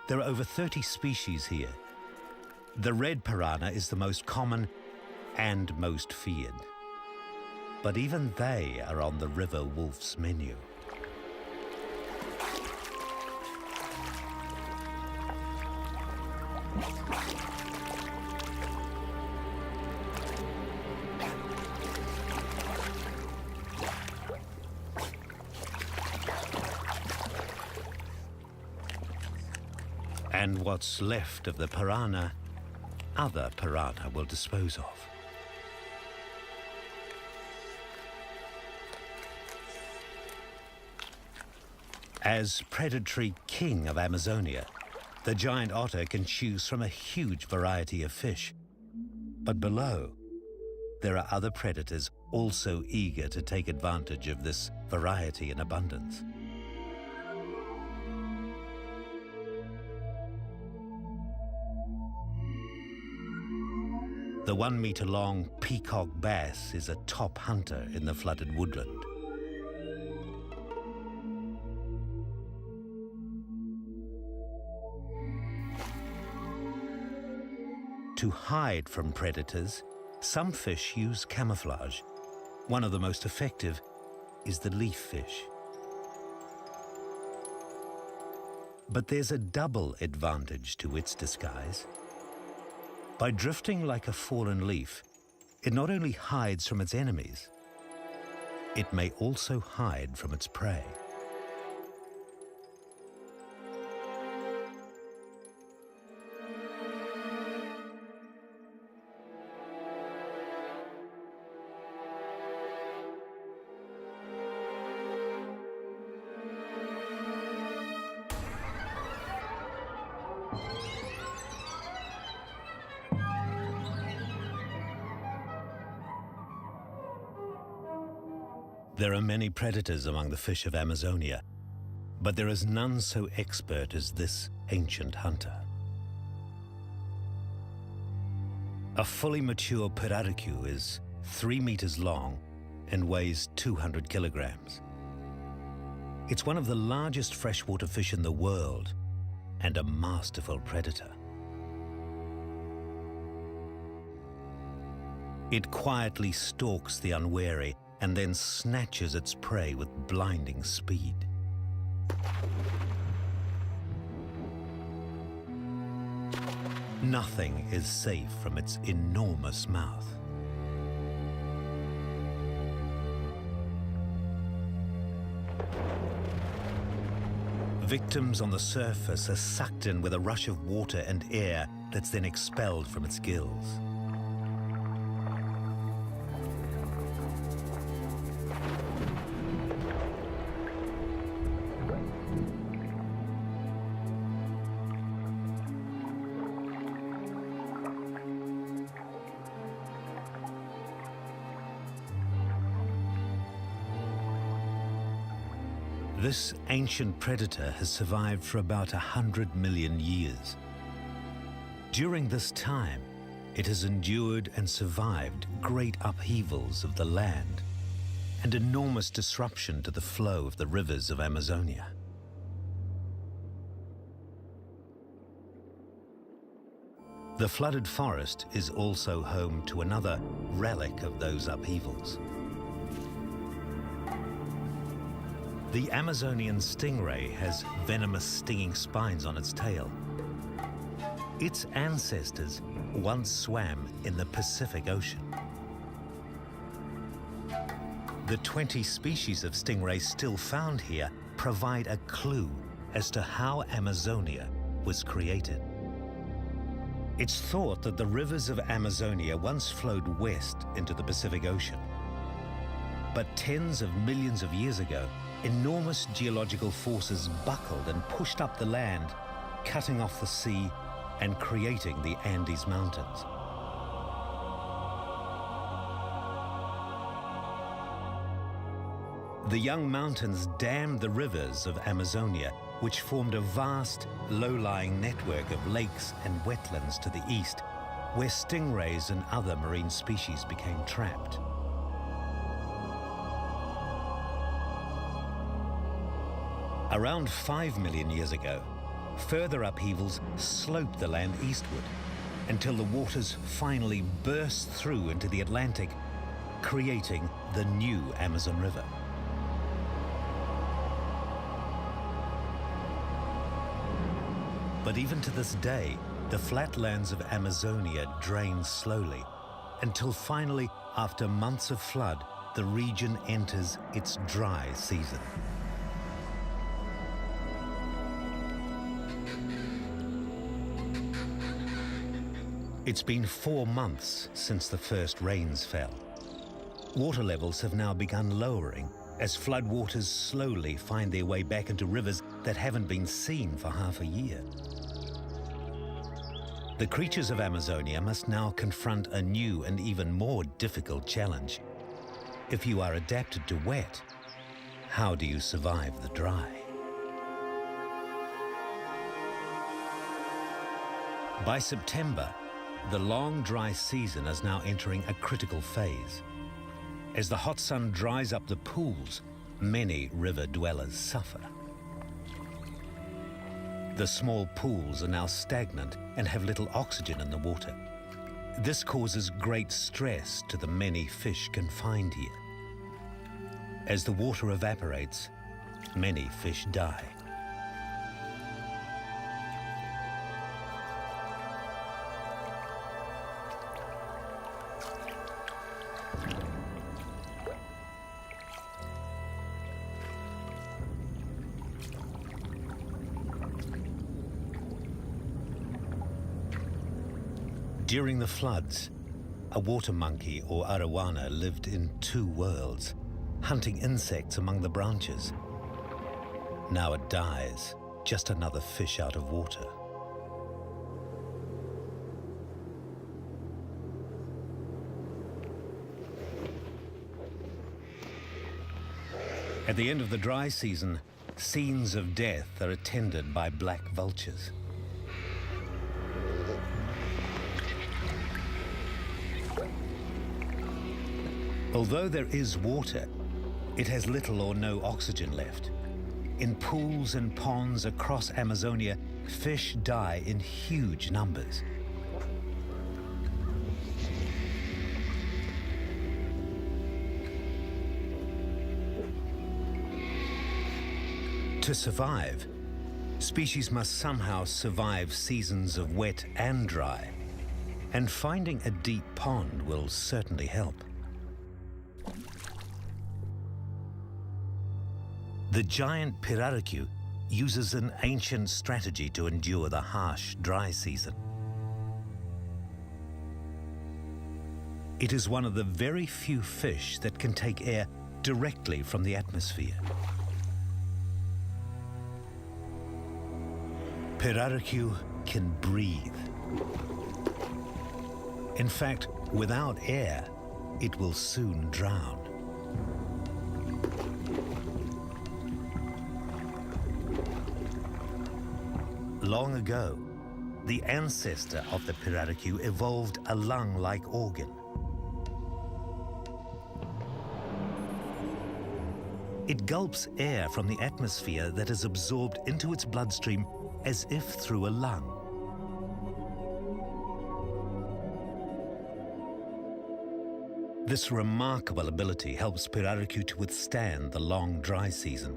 There are over 30 species here. The red piranha is the most common and most feared. But even they are on the river wolf's menu. And what's left of the piranha, other piranha will dispose of. As predatory king of Amazonia, the giant otter can choose from a huge variety of fish. But below, there are other predators also eager to take advantage of this variety and abundance. The 1-meter-long peacock bass is a top hunter in the flooded woodland. To hide from predators, some fish use camouflage. One of the most effective is the leaf fish. But there's a double advantage to its disguise. By drifting like a fallen leaf, it not only hides from its enemies, it may also hide from its prey. There are many predators among the fish of Amazonia, but there is none so expert as this ancient hunter. A fully mature pirarucu is 3 meters long and weighs 200 kilograms. It's one of the largest freshwater fish in the world and a masterful predator. It quietly stalks the unwary and then snatches its prey with blinding speed. Nothing is safe from its enormous mouth. Victims on the surface are sucked in with a rush of water and air that's then expelled from its gills. This ancient predator has survived for about 100 million years. During this time, it has endured and survived great upheavals of the land and enormous disruption to the flow of the rivers of Amazonia. The flooded forest is also home to another relic of those upheavals. The Amazonian stingray has venomous stinging spines on its tail. Its ancestors once swam in the Pacific Ocean. The 20 species of stingrays still found here provide a clue as to how Amazonia was created. It's thought that the rivers of Amazonia once flowed west into the Pacific Ocean. But tens of millions of years ago, enormous geological forces buckled and pushed up the land, cutting off the sea and creating the Andes Mountains. The young mountains dammed the rivers of Amazonia, which formed a vast, low-lying network of lakes and wetlands to the east, where stingrays and other marine species became trapped. Around 5 million years ago, further upheavals slope the land eastward until the waters finally burst through into the Atlantic, creating the new Amazon River. But even to this day, the flatlands of Amazonia drain slowly, until finally, after months of flood, the region enters its dry season. It's been 4 months since the first rains fell. Water levels have now begun lowering as floodwaters slowly find their way back into rivers that haven't been seen for half a year. The creatures of Amazonia must now confront a new and even more difficult challenge. If you are adapted to wet, how do you survive the dry? By September, the long dry season is now entering a critical phase. As the hot sun dries up the pools, many river dwellers suffer. The small pools are now stagnant and have little oxygen in the water. This causes great stress to the many fish confined here. As the water evaporates, many fish die. During the floods, a water monkey or arowana lived in 2 worlds, hunting insects among the branches. Now it dies, just another fish out of water. At the end of the dry season, scenes of death are attended by black vultures. Although there is water, it has little or no oxygen left. In pools and ponds across Amazonia, fish die in huge numbers. To survive, species must somehow survive seasons of wet and dry, and finding a deep pond will certainly help. The giant Pirarucu uses an ancient strategy to endure the harsh, dry season. It is one of the very few fish that can take air directly from the atmosphere. Pirarucu can breathe. In fact, without air, it will soon drown. Long ago, the ancestor of the Pirarucu evolved a lung-like organ. It gulps air from the atmosphere that is absorbed into its bloodstream as if through a lung. This remarkable ability helps Pirarucu to withstand the long dry season.